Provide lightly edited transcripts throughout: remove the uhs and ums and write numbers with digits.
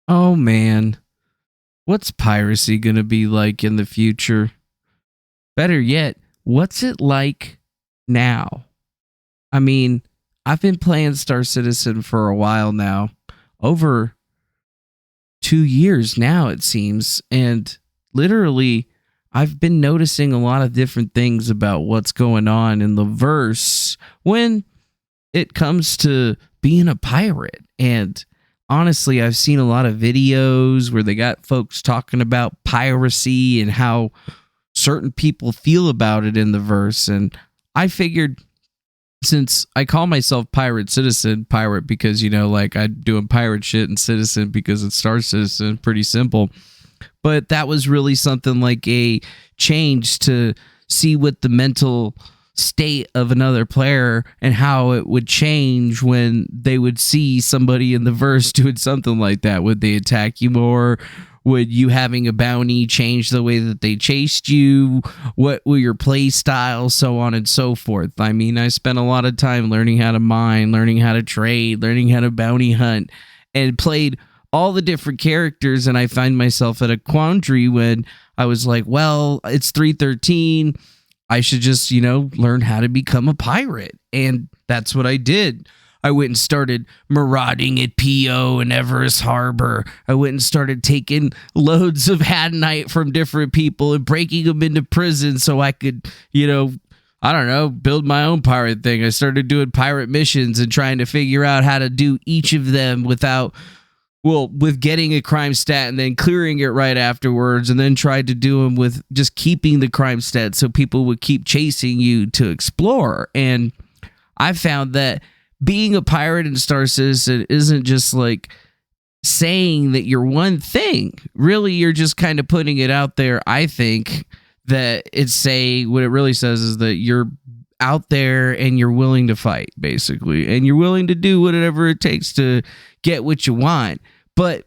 Oh man, what's piracy going to be like in the future? Better yet, what's it like now? I mean, I've been playing Star Citizen for a while now, over 2 years now, it seems. And literally, I've been noticing a lot of different things about what's going on in the verse when it comes to being a pirate. And honestly, I've seen a lot of videos where they got folks talking about piracy and how certain people feel about it in the verse. And I figured, since I call myself pirate citizen, pirate because, like I'm doing pirate shit, and citizen because it's Star Citizen, pretty simple. But that was really something like a change to see what the mental state of another player and how it would change when they would see somebody in the verse doing something like that. Would they attack you more? Would you having a bounty change the way that they chased you? What will your play style, so on and so forth? I mean, I spent a lot of time learning how to mine, learning how to trade, learning how to bounty hunt, and played all the different characters. And I find myself at a quandary when I was like, well, it's 313. I should just, learn how to become a pirate. And that's what I did. I went and started marauding at PO and Everest Harbor. I went and started taking loads of Hadanite from different people and breaking them into prison so I could, I don't know, build my own pirate thing. I started doing pirate missions and trying to figure out how to do each of them with getting a crime stat and then clearing it right afterwards, and then tried to do them with just keeping the crime stat so people would keep chasing you to explore. And I found that being a pirate in Star Citizen isn't just like saying that you're one thing. Really, you're just kind of putting it out there. I think that what it really says is that you're out there and you're willing to fight, basically, and you're willing to do whatever it takes to get what you want. But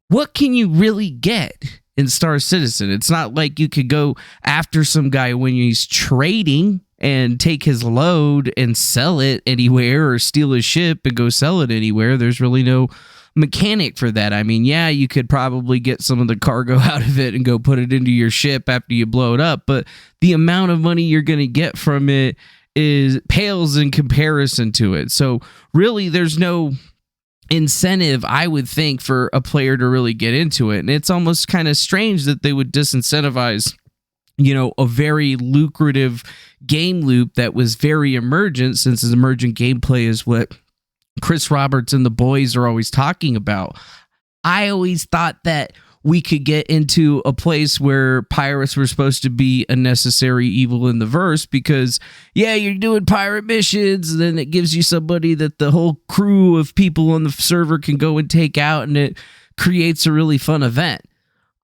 what can you really get in Star Citizen? It's not like you could go after some guy when he's trading and take his load and sell it anywhere, or steal his ship and go sell it anywhere. There's really no mechanic for that. I mean, yeah, you could probably get some of the cargo out of it and go put it into your ship after you blow it up, but the amount of money you're going to get from it pales in comparison to it. So really, there's no incentive, I would think, for a player to really get into it. And it's almost kind of strange that they would disincentivize a very lucrative game loop that was very emergent, since his emergent gameplay is what Chris Roberts and the boys are always talking about. I always thought that we could get into a place where pirates were supposed to be a necessary evil in the verse because, yeah, you're doing pirate missions, and then it gives you somebody that the whole crew of people on the server can go and take out, and it creates a really fun event.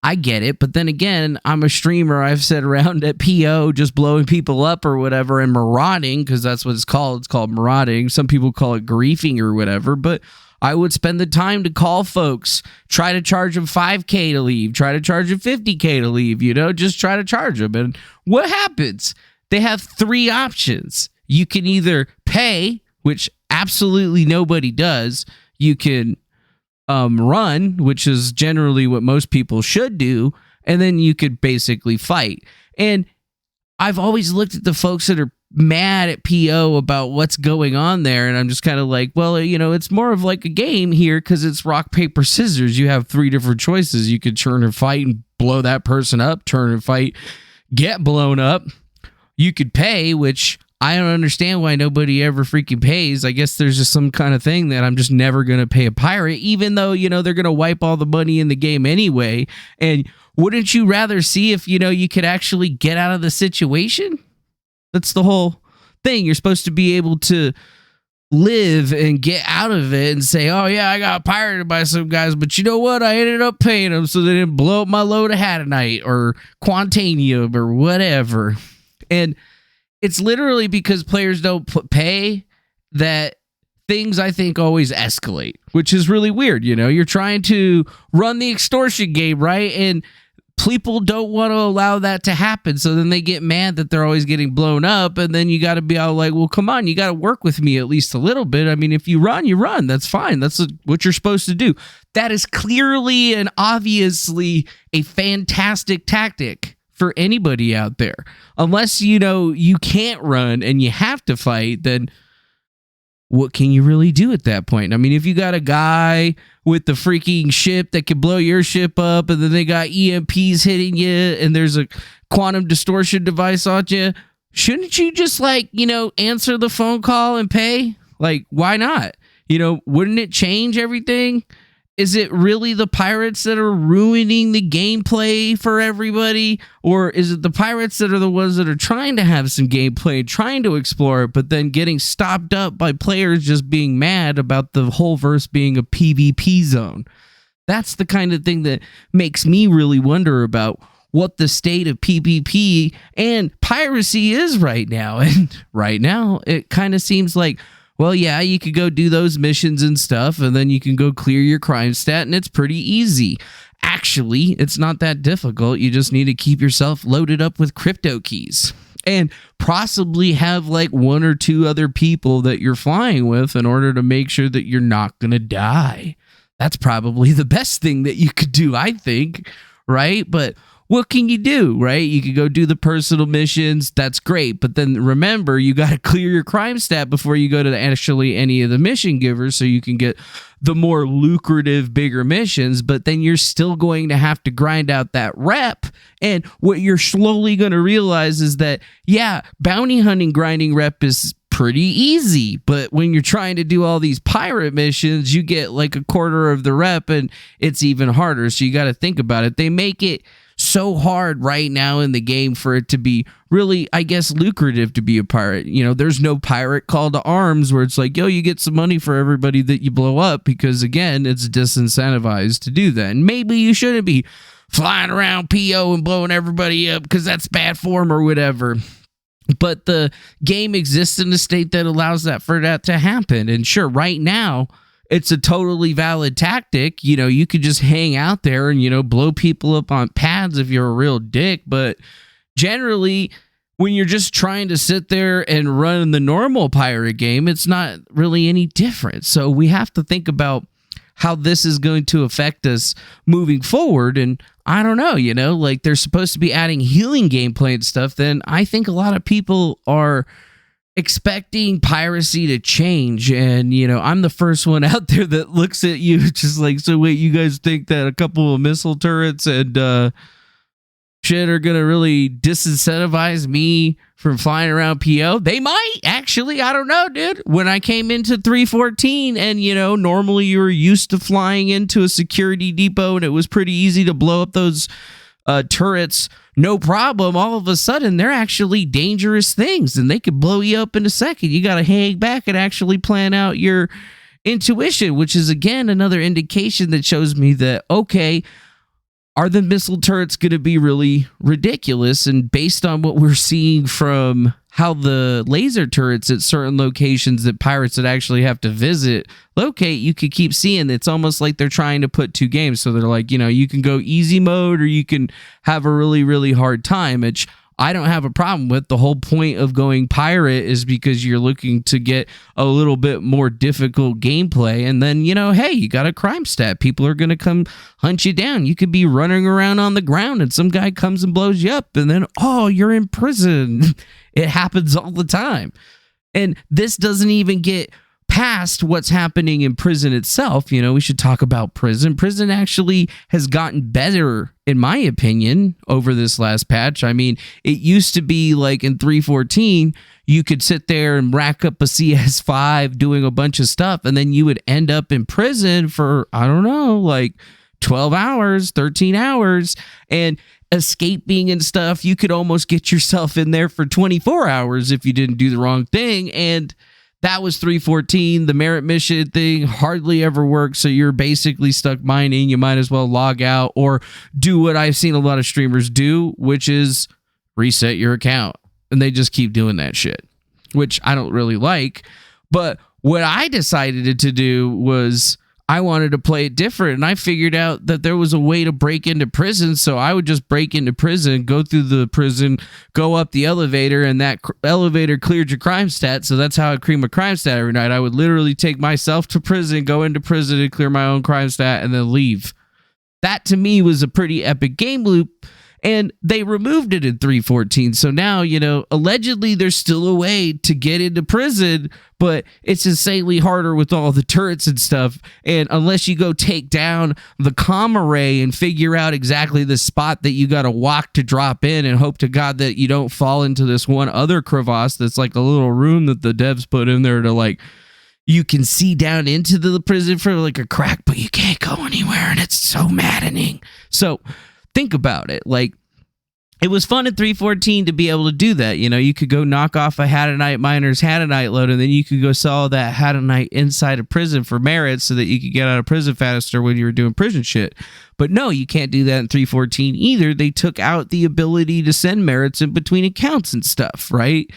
I get it, but then again, I'm a streamer. I've sat around at PO just blowing people up or whatever and marauding, because that's what it's called. It's called marauding. Some people call it griefing or whatever, but I would spend the time to call folks, try to charge them $5K to leave, try to charge them $50K to leave, just try to charge them. And what happens? They have three options. You can either pay, which absolutely nobody does. You can run, which is generally what most people should do, and then you could basically fight. And I've always looked at the folks that are mad at PO about what's going on there, and I'm just kind of like, well, it's more of like a game here, because it's rock, paper, scissors. You have three different choices. You could turn and fight and blow that person up, turn and fight, get blown up. You could pay, which I don't understand why nobody ever freaking pays. I guess there's just some kind of thing that I'm just never going to pay a pirate, even though, they're going to wipe all the money in the game anyway. And wouldn't you rather see if, you could actually get out of the situation? That's the whole thing. You're supposed to be able to live and get out of it and say, oh yeah, I got pirated by some guys, but you know what? I ended up paying them so they didn't blow up my load of Hadanite or Quantanium or whatever. And it's literally because players don't pay that things, I think, always escalate, which is really weird. You're trying to run the extortion game, right? And people don't want to allow that to happen. So then they get mad that they're always getting blown up. And then you got to be all like, well, come on, you got to work with me at least a little bit. I mean, if you run, you run. That's fine. That's what you're supposed to do. That is clearly and obviously a fantastic tactic for anybody out there. Unless, you can't run and you have to fight, then what can you really do at that point? I mean, if you got a guy with the freaking ship that can blow your ship up, and then they got EMPs hitting you, and there's a quantum distortion device on you, shouldn't you just answer the phone call and pay? Like, why not? Wouldn't it change everything? Is it really the pirates that are ruining the gameplay for everybody? Or is it the pirates that are the ones that are trying to have some gameplay, trying to explore it, but then getting stopped up by players just being mad about the whole verse being a PvP zone? That's the kind of thing that makes me really wonder about what the state of PvP and piracy is right now. And right now, it kind of seems like, well, yeah, you could go do those missions and stuff, and then you can go clear your crime stat, and it's pretty easy. Actually, it's not that difficult. You just need to keep yourself loaded up with crypto keys and possibly have like one or two other people that you're flying with in order to make sure that you're not going to die. That's probably the best thing that you could do, I think, right? But what can you do, right? You could go do the personal missions. That's great. But then remember, you got to clear your crime stat before you go to actually any of the mission givers so you can get the more lucrative, bigger missions. But then you're still going to have to grind out that rep. And what you're slowly going to realize is that, yeah, bounty hunting grinding rep is pretty easy. But when you're trying to do all these pirate missions, you get like a quarter of the rep and it's even harder. So you got to think about it. They make it so hard right now in the game for it to be really, I guess, lucrative to be a pirate. There's no pirate call to arms where it's like, yo, you get some money for everybody that you blow up, because again, it's disincentivized to do that. And maybe you shouldn't be flying around PO and blowing everybody up because that's bad form or whatever. But the game exists in a state that allows for that to happen. And sure, right now, it's a totally valid tactic. You could just hang out there and, blow people up on pads if you're a real dick. But generally, when you're just trying to sit there and run the normal pirate game, it's not really any different. So we have to think about how this is going to affect us moving forward. And I don't know, like they're supposed to be adding healing gameplay and stuff. Then I think a lot of people are expecting piracy to change, and I'm the first one out there that looks at you just like, so wait, you guys think that a couple of missile turrets and shit are gonna really disincentivize me from flying around PO? They might actually. I don't know, dude. When I came into 314 and normally you were used to flying into a security depot and it was pretty easy to blow up those turrets, no problem. All of a sudden, they're actually dangerous things, and they could blow you up in a second. You got to hang back and actually plan out your intuition, which is, again, another indication that shows me that, okay, are the missile turrets going to be really ridiculous? And based on what we're seeing from how the laser turrets at certain locations that pirates would actually have to visit locate, you could keep seeing it's almost like they're trying to put two games. So they're like, you can go easy mode or you can have a really, really hard time, which I don't have a problem with. The whole point of going pirate is because you're looking to get a little bit more difficult gameplay. And then, hey, you got a crime stat. People are going to come hunt you down. You could be running around on the ground and some guy comes and blows you up. And then, oh, you're in prison. It happens all the time. And this doesn't even get past what's happening in prison itself. We should talk about prison. Prison actually has gotten better, in my opinion, over this last patch. I mean, it used to be like in 314, you could sit there and rack up a CS5 doing a bunch of stuff, and then you would end up in prison for, I don't know, like 12 hours, 13 hours, and escaping and stuff. You could almost get yourself in there for 24 hours if you didn't do the wrong thing. And that was 314. The merit mission thing hardly ever works. So you're basically stuck mining. You might as well log out or do what I've seen a lot of streamers do, which is reset your account. And they just keep doing that shit, which I don't really like. But what I decided to do was I wanted to play it different, and I figured out that there was a way to break into prison. So I would just break into prison, go through the prison, go up the elevator, and that elevator cleared your crime stat. So that's how I clear my crime stat every night. I would literally take myself to prison, go into prison, and clear my own crime stat, and then leave. That to me was a pretty epic game loop. And they removed it in 3.14. So now, allegedly there's still a way to get into prison, but it's insanely harder with all the turrets and stuff. And unless you go take down the comm array and figure out exactly the spot that you got to walk to drop in and hope to God that you don't fall into this one other crevasse that's like a little room that the devs put in there to like, you can see down into the prison for like a crack, but you can't go anywhere. And it's so maddening. So think about it. Like, it was fun at 3.14 to be able to do that. You could go knock off a Hadanite miner's Hadanite load, and then you could go sell that Hadanite inside of prison for merits so that you could get out of prison faster when you were doing prison shit. But no, you can't do that in 3.14 either. They took out the ability to send merits in between accounts and stuff, right?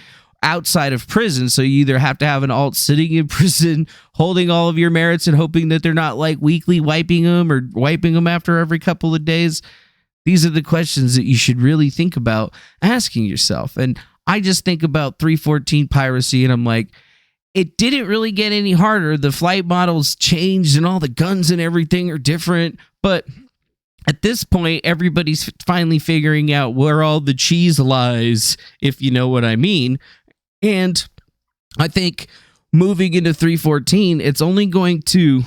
Outside of prison. So you either have to have an alt sitting in prison holding all of your merits and hoping that they're not like weekly wiping them or wiping them after every couple of days. These are the questions that you should really think about asking yourself. And I just think about 3.14 piracy and I'm like, it didn't really get any harder. The flight models changed and all the guns and everything are different. But at this point, everybody's finally figuring out where all the cheese lies, if you know what I mean. And I think moving into 3.14, it's only going to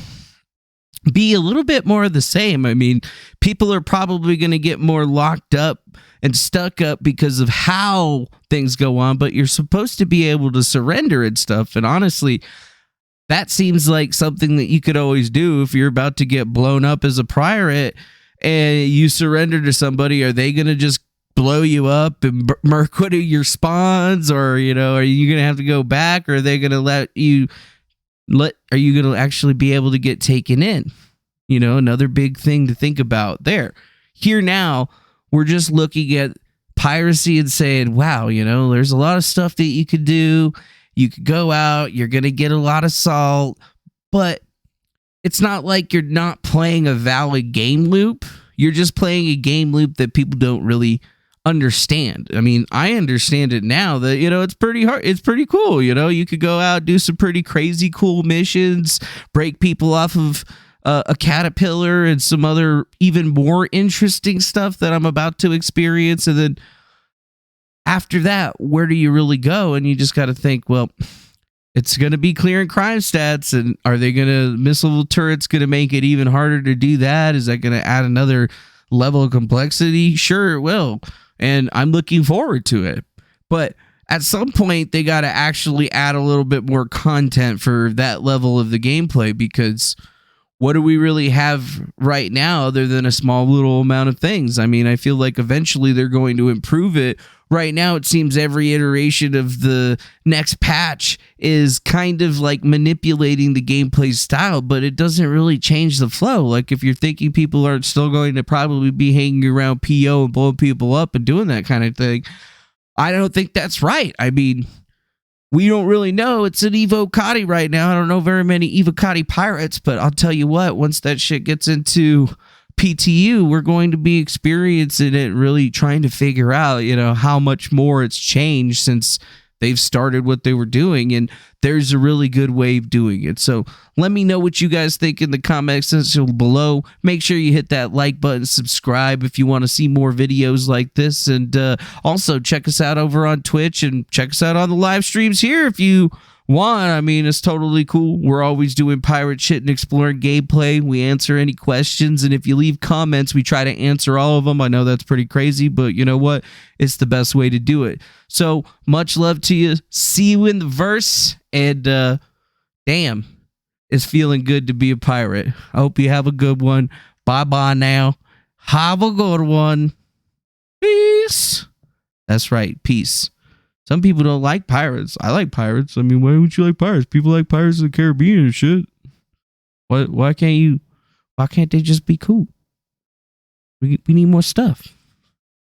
be a little bit more of the same. I mean, people are probably going to get more locked up and stuck up because of how things go on, but you're supposed to be able to surrender and stuff. And honestly, that seems like something that you could always do if you're about to get blown up as a pirate and you surrender to somebody. Are they going to just blow you up and murk one of your spawns? Or, are you going to have to go back? Or are they going to are you going to actually be able to get taken in? Another big thing to think about there. Here now, we're just looking at piracy and saying, wow, there's a lot of stuff that you could do. You could go out, you're going to get a lot of salt, but it's not like you're not playing a valid game loop. You're just playing a game loop that people don't really understand. I mean, I understand it now that, it's pretty hard. It's pretty cool. You could go out, do some pretty crazy cool missions, break people off of a caterpillar and some other even more interesting stuff that I'm about to experience. And then after that, where do you really go? And you just got to think, well, it's going to be clearing crime stats. And are they going to, missile turrets going to make it even harder to do that? Is that going to add another level of complexity? Sure, it will. And I'm looking forward to it. But at some point, they got to actually add a little bit more content for that level of the gameplay, because what do we really have right now other than a small little amount of things? I mean, I feel like eventually they're going to improve it. Right now, it seems every iteration of the next patch is kind of like manipulating the gameplay style, but it doesn't really change the flow. Like, if you're thinking people aren't still going to probably be hanging around PO and blowing people up and doing that kind of thing, I don't think that's right. I mean, we don't really know. It's an Evocati right now. I don't know very many Evocati pirates, but I'll tell you what, once that shit gets into PTU, we're going to be experiencing it, really trying to figure out, how much more it's changed since they've started what they were doing. And there's a really good way of doing it. So let me know what you guys think in the comment section below. Make sure you hit that like button, subscribe if you want to see more videos like this. And also check us out over on Twitch and check us out on the live streams here if you want. I mean, it's totally cool. We're always doing pirate shit and exploring gameplay. We answer any questions, and if you leave comments, we try to answer all of them. I know that's pretty crazy, but you know what? It's the best way to do it. So much love to you. See you in the verse, and damn, it's feeling good to be a pirate. I hope you have a good one. Bye-bye now. Have a good one. Peace. That's right. Peace. Some people don't like pirates. I like pirates. I mean, why would you like pirates? People like Pirates of the Caribbean and shit. Why can't they just be cool? We need more stuff.